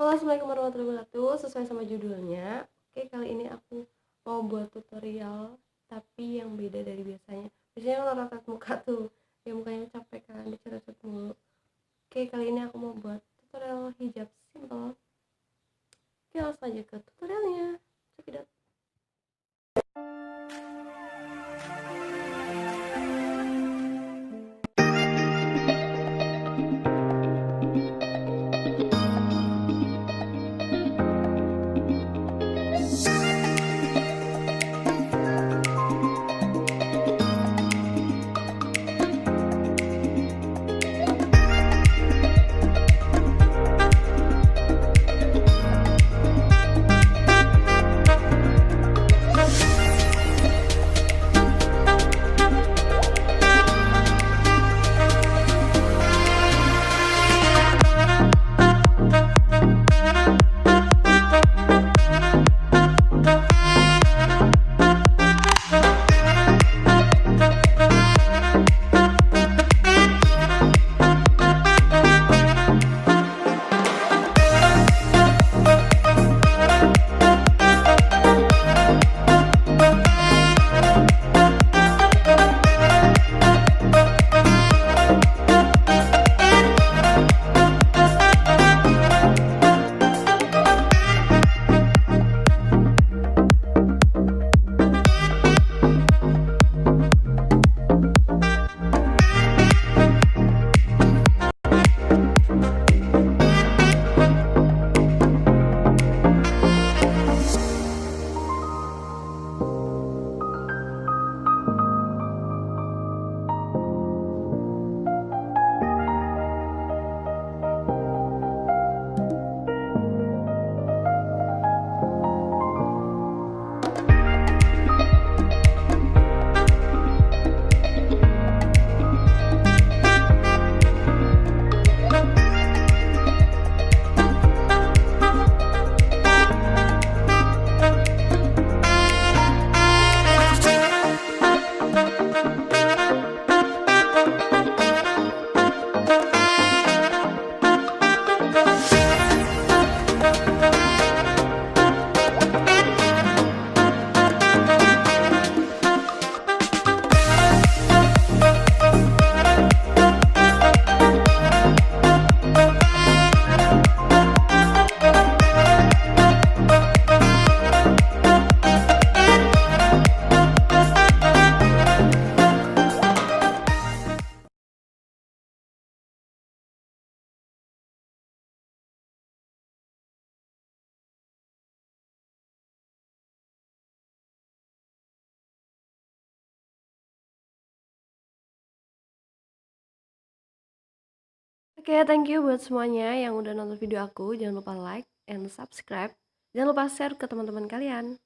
Halo, assalamualaikum warahmatullahi wabarakatuh. Sesuai sama judulnya, oke, kali ini aku mau buat tutorial tapi yang beda dari biasanya. Biasanya kalau rapat muka tuh ya mukanya capek kan, dicoret-coret mulu. Oke, kali ini aku mau buat tutorial hijab simple. Oke, langsung aja ke tutorialnya. Check it out. Oke, thank you buat semuanya yang udah nonton video aku. Jangan lupa like and subscribe. Jangan lupa share ke teman-teman kalian.